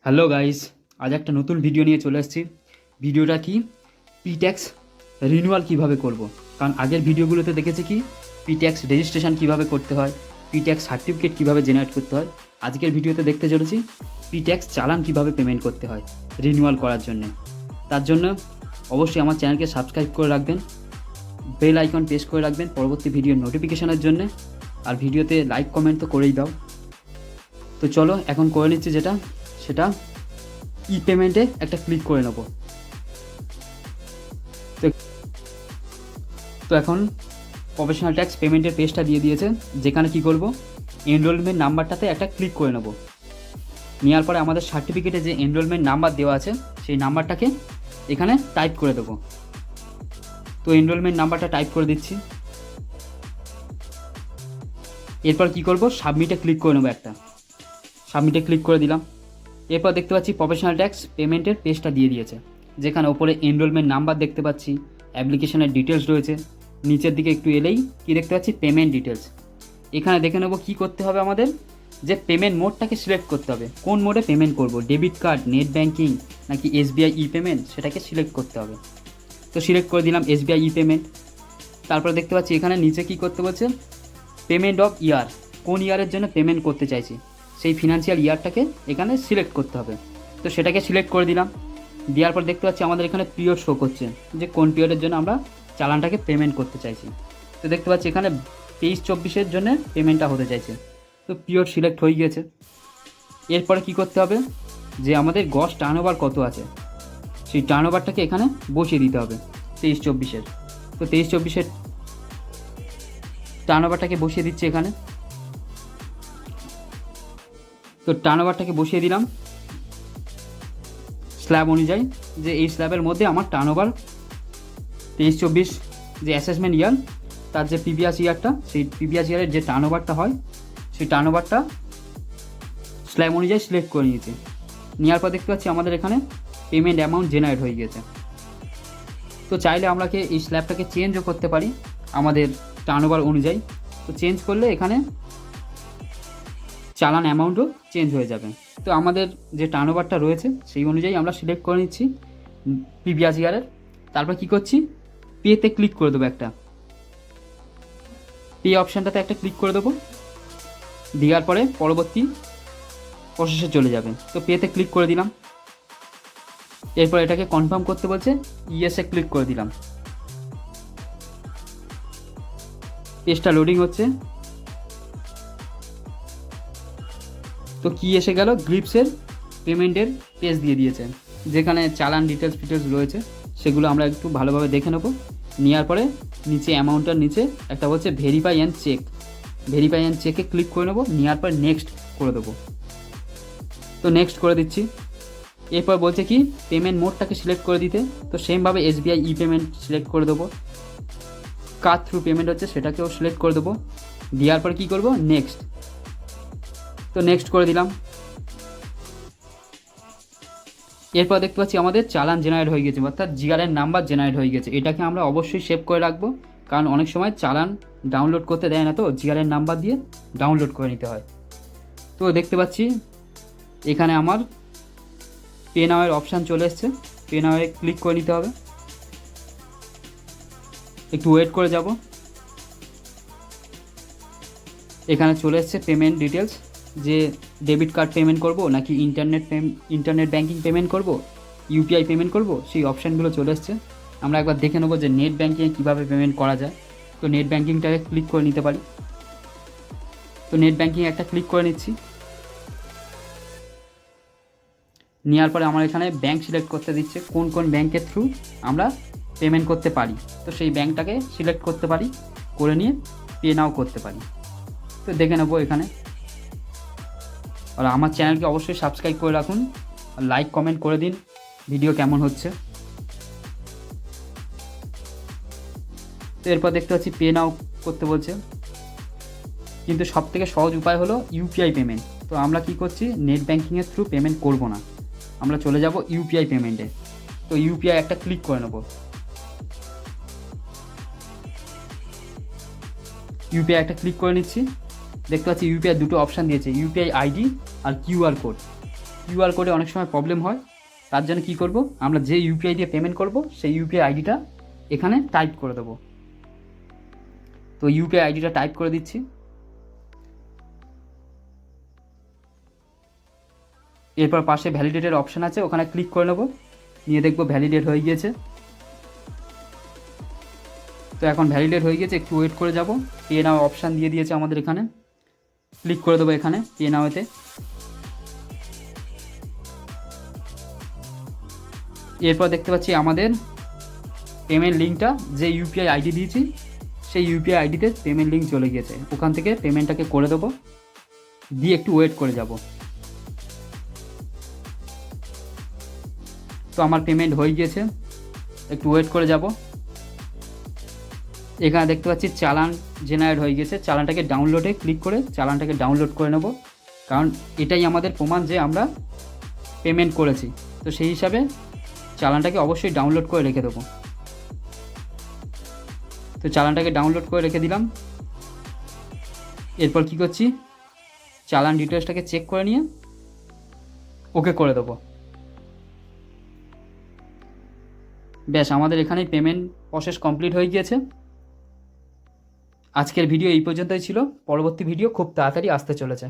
Hello guys, আজ একটা নতুন ভিডিও নিয়ে চলে এসেছি। ভিডিওটা কি, পিট্যাক্স রিনিউয়াল কিভাবে করব। কারণ আগের ভিডিওগুলোতে দেখেছি কি পিট্যাক্স রেজিস্ট্রেশন কিভাবে করতে হয়, পিট্যাক্স সার্টিফিকেট কিভাবে জেনারেট করতে হয়। আজকের ভিডিওতে দেখতে চলেছি পিট্যাক্স চালান কিভাবে পেমেন্ট করতে হয় রিনিউয়াল করার জন্য। তার জন্য অবশ্যই আমার চ্যানেলকে সাবস্ক্রাইব করে রাখবেন, বেল আইকন প্রেস করে রাখবেন পরবর্তী ভিডিওর নোটিফিকেশনের জন্য। আর ভিডিওতে লাইক কমেন্ট তো করেই দাও। তো চলো এখন করে নিচ্ছি সেটা ই পেমেন্টে একটা ক্লিক করে নেব। তো এখন প্রফেশনাল ট্যাক্স পেমেন্টের পেজটা দিয়ে দিয়েছে, যেখানে কি করব, এনরোলমেন্ট নাম্বারটাতে একটা ক্লিক করে নেব। নেওয়ার পরে আমাদের সার্টিফিকেটে যে এনরোলমেন্ট নাম্বার দেওয়া আছে সেই নাম্বারটাকে এখানে টাইপ করে দেবো। তো এনরোলমেন্ট নাম্বারটা টাইপ করে দিচ্ছি। এরপর কি করব, সাবমিটে ক্লিক করে নেবো একটা। সাবমিটে ক্লিক করে দিলাম। এরপর দেখতে পাচ্ছি প্রফেশনাল ট্যাক্স পেমেন্টের পেজটা দিয়ে দিয়েছে, যেখানে ওপরে এনরোলমেন্ট নাম্বার দেখতে পাচ্ছি, অ্যাপ্লিকেশনের ডিটেলস রয়েছে। নিচের দিকে একটু এলেই কি দেখতে পাচ্ছি, পেমেন্ট ডিটেলস। এখানে দেখে নেবো কী করতে হবে আমাদের, যে পেমেন্ট মোডটাকে সিলেক্ট করতে হবে, কোন মোডে পেমেন্ট করব, ডেবিট কার্ড, নেট ব্যাঙ্কিং নাকি এসবিআই ই পেমেন্ট, সেটাকে সিলেক্ট করতে হবে। তো সিলেক্ট করে দিলাম এসবিআই ই পেমেন্ট। তারপরে দেখতে পাচ্ছি এখানে নিচে কী করতে বলছে, পেমেন্ট অফ ইয়ার, কোন ইয়ারের জন্য পেমেন্ট করতে চাইছি সেই ফিনান্সিয়াল ইয়ারটাকে এখানে সিলেক্ট করতে হবে। তো সেটাকে সিলেক্ট করে দিলাম। দেওয়ার পর দেখতে পাচ্ছি আমাদের এখানে পিরিয়ড শো করছে, যে কোন পিরিয়ডের জন্য আমরা চালানটাকে পেমেন্ট করতে চাইছি। তো দেখতে পাচ্ছি এখানে 23-24-এর জন্য পেমেন্টটা হতে চাইছে। তো পিরিয়ড সিলেক্ট হয়ে গিয়েছে। এরপরে কি করতে হবে, যে আমাদের গস টার্নওভার কত আছে সেই টার্নওভারটাকে এখানে বসিয়ে দিতে হবে 23-24-এর। তো 23-24-এর টার্নওভারটাকে বসিয়ে দিচ্ছি এখানে। তো টার্নওভারটাকে বসিয়ে দিলাম স্ল্যাব অনুযায়ী, যে এই স্ল্যাবের মধ্যে আমার টার্নওভার 23-24 যে অ্যাসেসমেন্ট ইয়ার, তার যে প্রিভিয়াস ইয়ারটা, সেই প্রিভিয়াস ইয়ারের যে টার্নওভারটা হয় সেই টার্নওভারটা স্ল্যাব অনুযায়ী সিলেক্ট করে নিয়েছি। নেওয়ার পর দেখতে পাচ্ছি আমাদের এখানে পেমেন্ট অ্যামাউন্ট জেনারেট হয়ে গিয়েছে। তো চাইলে আমরা এই স্ল্যাবটাকে চেঞ্জও করতে পারি আমাদের টার্নওভার অনুযায়ী। তো চেঞ্জ করলে এখানে চালান অ্যামাউন্টও চেঞ্জ হয়ে যাবে। তো আমাদের যে টার্নওভারটা রয়েছে সেই অনুযায়ী আমরা সিলেক্ট করে নিচ্ছি প্রিভিয়াস ইয়ারের। তারপর কি করছি, পেতে ক্লিক করে দেবো একটা, পে অপশানটাতে একটা ক্লিক করে দেবো। দেওয়ার পরে পরবর্তী প্রসেসে চলে যাবে। তো পেতে ক্লিক করে দিলাম। এরপর এটাকে কনফার্ম করতে বলছে, ইয়েসে ক্লিক করে দিলাম। পেজটা লোডিং হচ্ছে। তো কি এসে গেল, গ্রিপসের পেমেন্টের পেজ দিয়ে দিয়েছে, যেখানে চালান ডিটেলস রয়েছে সেগুলো আমরা একটু ভালোভাবে দেখে নেব। নেওয়ার পরে নিচে অ্যামাউন্টটার নিচে একটা বলছে verify and check, verify and চেকে ক্লিক করে নেবো। নেওয়ার পর নেক্সট করে দেবো। তো নেক্সট করে দিচ্ছি। এরপর বলছে কি পেমেন্ট মোডটাকে সিলেক্ট করে দিতে। তো সেমভাবে এসবিআই ই পেমেন্ট সিলেক্ট করে দেবো। কার্ড থ্রু পেমেন্ট হচ্ছে সেটাকেও সিলেক্ট করে দেবো। দেওয়ার পর কী করবো, নেক্সট। তো নেক্সট করে দিলাম। এরপর দেখতে পাচ্ছি আমাদের চালান জেনারেট হয়ে গেছে, অর্থাৎ জিআরএন নাম্বার জেনারেট হয়ে গেছে। এটাকে আমরা অবশ্যই সেভ করে রাখবো, কারণ অনেক সময় চালান ডাউনলোড করতে দেয় না, তো জিআরএন নাম্বার দিয়ে ডাউনলোড করে নিতে হয়। তো দেখতে পাচ্ছি এখানে আমার পে নাওয়ের অপশান চলে এসছে, পে নাওয়ে ক্লিক করে নিতে হবে। একটু ওয়েট করে যাব। এখানে চলে এসছে পেমেন্ট ডিটেলস, যে ডেবিট কার্ড পেমেন্ট করব নাকি ইন্টারনেট ব্যাঙ্কিং পেমেন্ট করব, ইউপিআই পেমেন্ট করব, সেই অপশানগুলো চলে এসছে। আমরা একবার দেখে নেবো যে নেট ব্যাঙ্কিংয়ে কীভাবে পেমেন্ট করা যায়। তো নেট ব্যাঙ্কিংটাকে ক্লিক করে নিতে পারি। তো নেট ব্যাঙ্কিং একটা ক্লিক করে নিচ্ছি। নেওয়ার পরে আমার এখানে ব্যাঙ্ক সিলেক্ট করতে দিচ্ছে, কোন কোন ব্যাঙ্কের থ্রু আমরা পেমেন্ট করতে পারি। তো সেই ব্যাঙ্কটাকে সিলেক্ট করতে পারি, করে নিয়ে পে নাও করতে পারি। তো দেখে নেবো এখানে। আর আমার চ্যানেলকে অবশ্যই সাবস্ক্রাইব করে রাখুন, আর লাইক কমেন্ট করে দিন ভিডিও কেমন হচ্ছে। তো এরপর দেখতে পাচ্ছি পে নাও করতে বলছে, কিন্তু সবথেকে সহজ উপায় হলো ইউপিআই পেমেন্ট। তো আমরা কি করছি, নেট ব্যাঙ্কিংয়ের থ্রু পেমেন্ট করব না, আমরা চলে যাব ইউপিআই পেমেন্টে। তো ইউপিআই একটা ক্লিক করে নেব। ইউপিআই একটা ক্লিক করে নিচ্ছি। দেখতে পাচ্ছি ইউপিআই দুটো অপশান দিয়েছে, ইউপিআই আইডি আর কিউআর কোড। কিউআর কোডে অনেক সময় প্রবলেম হয়, তার জন্য কী করব, আমরা যে ইউপিআই দিয়ে পেমেন্ট করব সেই ইউপিআই আইডিটা এখানে টাইপ করে দেবো। তো ইউপিআই আইডিটা টাইপ করে দিচ্ছি। এরপর পাশে ভ্যালিডেটের অপশান আছে, ওখানে ক্লিক করে নেব, নিয়ে দেখব ভ্যালিডেট হয়ে গিয়েছে। তো এখন ভ্যালিডেট হয়ে গেছে, একটু ওয়েট করে যাব। পে নাও অপশান দিয়ে দিয়েছে আমাদের এখানে, ক্লিক করে দেবো এখানে পে নাওতে। এরপর দেখতে পাচ্ছি আমাদের পেমেন্ট লিঙ্কটা, যে ইউপিআই আইডি দিয়েছি সেই ইউপিআই আইডিতে পেমেন্ট লিঙ্ক চলে গিয়েছে। ওখান থেকে পেমেন্টটাকে করে দেবো, দিয়ে একটু ওয়েট করে যাব। তো আমার পেমেন্ট হয়ে গিয়েছে, একটু ওয়েট করে যাব। এখানে দেখতে পাচ্ছি চালান জেনারেট হয়ে গেছে। চালানটাকে ডাউনলোডে ক্লিক করে চালানটাকে ডাউনলোড করে নেব, কারণ এটাই আমাদের প্রমাণ যে আমরা পেমেন্ট করেছি। তো সেই হিসাবে চালানটাকে অবশ্যই ডাউনলোড করে রেখে দেবো। তো চালানটাকে ডাউনলোড করে রেখে দিলাম। এরপর কি করছি, চালান ডিটেলসটাকে চেক করে নিয়ে ওকে করে দেবো। ব্যাস, আমাদের এখানেই পেমেন্ট প্রসেস কমপ্লিট হয়ে গিয়েছে। আজকের ভিডিও এই পর্যন্তই ছিল। পরবর্তী ভিডিও খুব তাড়াতাড়ি আসতে চলেছে।